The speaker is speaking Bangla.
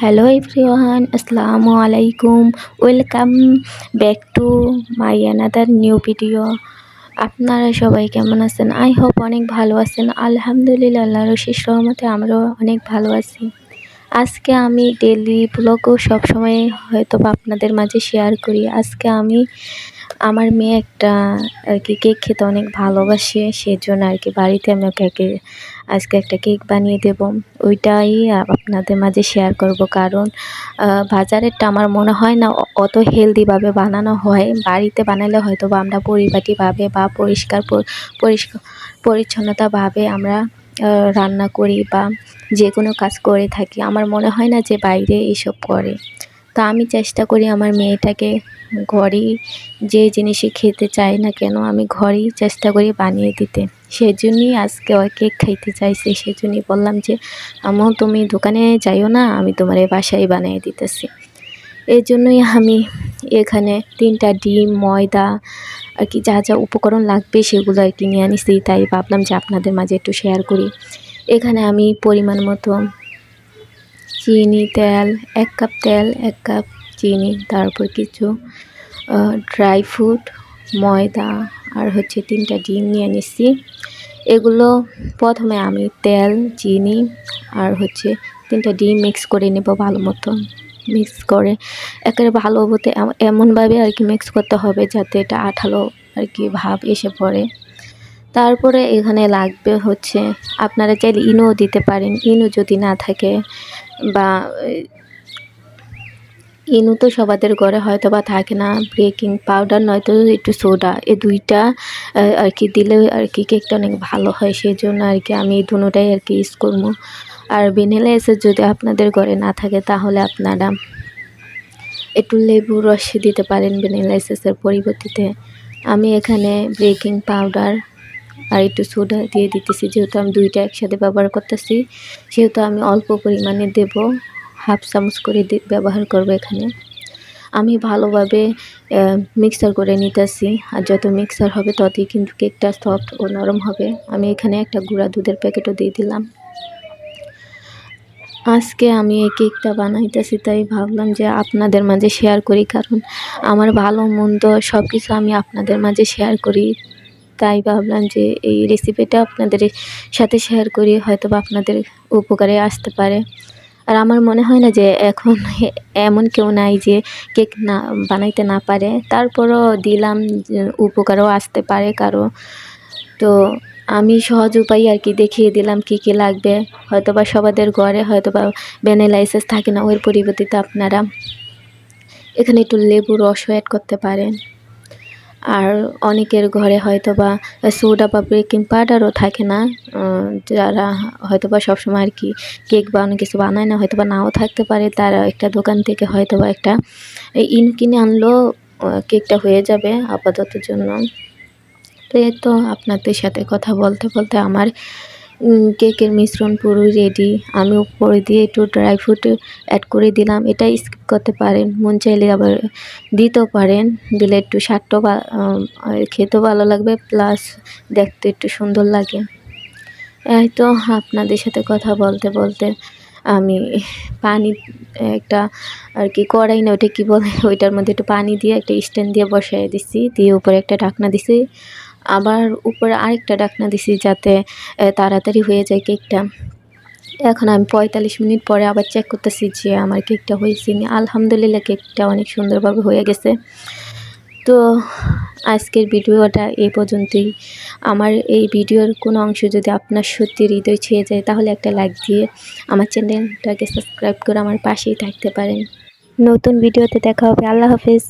হ্যালো এভরিওয়ান, আসসালামু আলাইকুম। Welcome back to my another new video. আপনারা সবাই কেমন আছেন? আই হোপ অনেক ভালো আছেন। আলহামদুলিল্লাহ, আল্লাহর অশেষ রহমতে আমরাও অনেক ভালো আছি। আজকে আমি ডেলি ব্লগও সবসময় হয়তো বা আপনাদের মাঝে শেয়ার করি। আজকে আমি আমার মেয়ে একটা কেক খেতে অনেক ভালোবাসে, সেজন্য বাড়িতে আমি ওকে আজকে একটা কেক বানিয়ে দেব। ওইটাই আপনাদের মাঝে শেয়ার করব, কারণ বাজারেরটা আমার মনে হয় না অত হেলদিভাবে বানানো হয়। বাড়িতে বানালে হয়তো বা আমরা পরিপাটিভাবে বা পরিষ্কার পরিচ্ছন্নতাভাবে আমরা রান্না করি বা যে কোনো কাজ করে থাকি। আমার মনে হয় না যে বাইরে এসব করে। তা আমি চেষ্টা করি আমার মেয়েটাকে ঘরেই যে জিনিসই খেতে চায় না কেন আমি ঘরেই চেষ্টা করি বানিয়ে দিতে। সেজন্যই আজকে ও কেক খাইতে চাইছে, সেজন্যই বললাম যে আম্মু তুমি দোকানে যাইও না, আমি তোমার এই বাসায় বানিয়ে দিতেছি। এই জন্যই আমি এখানে 3টা ডিম, ময়দা যা যা উপকরণ লাগবে সেগুলো নিয়ে আনিছি। তাই ভাবলাম যে আপনাদের মাঝে একটু শেয়ার করি। এখানে আমি পরিমাণ মতো চিনি, তেল, 1 কাপ তেল, 1 কাপ চিনি, তারপর কিছু ড্রাই ফ্রুট, ময়দা আর 3টা ডিম নিয়ে নিচ্ছি। এগুলো প্রথমে আমি তেল, চিনি আর 3টা ডিম মিক্স করে নেব। ভালো মতো মিক্স করে একেবারে ভালো মতো এমনভাবে মিক্স করতে হবে যাতে এটা আঠালো ভাব এসে পড়ে। তারপরে এখানে লাগবে আপনারা চাইলে ইনোও দিতে পারেন। ইনো যদি না থাকে বা ইনো তো সবাদের ঘরে হয়তো বা থাকে না, বেকিং পাউডার নয়তো একটু সোডা, এই 2টা দিলে কেকটা অনেক ভালো হয়। সেই জন্য আমি এই দুটোটাই ইউজ করবো। আর ভ্যানিলা এসেন্স যদি আপনাদের ঘরে না থাকে তাহলে আপনারা একটু লেবুর রস দিতে পারেন ভ্যানিলা এসেন্সের পরিবর্তে। আমি এখানে বেকিং পাউডার আর একটু সোডা দিয়ে দিতেছি। যেহেতু আমি 2টা একসাথে ব্যবহার করতেছি, সেহেতু আমি অল্প পরিমাণে দেব, হাফ চামচ করে ব্যবহার করব। এখানে আমি ভালোভাবে মিক্সার করে নিতেছি। আর যত মিক্সার হবে ততই কিন্তু কেকটা সফট ও নরম হবে। আমি এখানে একটা গুঁড়া দুধের প্যাকেটও দিয়ে দিলাম। আজকে আমি এই কেকটা বানাইতেছি, তাই ভাবলাম যে আপনাদের মাঝে শেয়ার করি, কারণ আমার ভালো মন্দ সব কিছু আমি আপনাদের মাঝে শেয়ার করি। তাই ভাবলাম যে এই রেসিপিটা আপনাদের সাথে শেয়ার করি, হয়তো বা আপনাদের উপকারে আসতে পারে। আর আমার মনে হয় না যে এখন এমন কেউ নাই যে কেক না বানাইতে না পারে। তারপরও দিলাম, উপকারও আসতে পারে কারো। তো আমি সহজ উপায় দেখিয়ে দিলাম কী লাগবে। হয়তো বা সবাদের ঘরে হয়তো বা ভ্যানিলা এসেন্স থাকে না, ওর পরিবর্তে আপনারা এখানে একটু লেবুর রসও অ্যাড করতে পারেন। আর অনেকের ঘরে হয়তো বা সোডা বা বেকিং পাউডারও থাকে না, যারা হয়তো বা সবসময় কেক বা অনেক কিছু বানায় না, হয়তো বা নাও থাকতে পারে। তারা একটা দোকান থেকে হয়তো বা একটা ইনো কিনে আনলেও কেকটা হয়ে যাবে আপাতত জন্য। তো এই তো আপনাদের সাথে কথা বলতে বলতে আমার কেকের মিশ্রণ পুরোই রেডি। আমি উপরে দিয়ে একটু ড্রাই ফ্রুট অ্যাড করে দিলাম। এটা স্কিপ করতে পারেন, মন চাইলে আবার দিতেও পারেন। দিলে একটু স্বাদটাও খেতেও ভালো লাগবে, প্লাস দেখতে একটু সুন্দর লাগে। এই তো আপনাদের সাথে কথা বলতে বলতে আমি পানি একটা কড়াই না ওটা কী বলে, ওইটার মধ্যে একটু পানি দিয়ে একটা স্ট্যান্ড দিয়ে বসাই দিছি, দিয়ে উপরে একটা ঢাকনা দিছি, আবার উপরে আরেকটা ঢাকনা দিছি যাতে তাড়াতাড়ি হয়ে যায় কেকটা। এখন আমি 45 মিনিট পরে আবার চেক করতেছি যে আমার কেকটা হয়েছে নি। আলহামদুলিল্লাহ, কেকটা অনেক সুন্দরভাবে হয়ে গেছে। তো আজকের ভিডিওটা এই পর্যন্তই। আমার এই ভিডিওর কোনো অংশ যদি আপনার সত্যি হৃদয় ছুঁয়ে যায় তাহলে একটা লাইক দিয়ে আমার চ্যানেলটাকে সাবস্ক্রাইব করে আমার পাশেই থাকতে পারেন। নতুন ভিডিওতে দেখা হবে। আল্লাহ হাফেজ।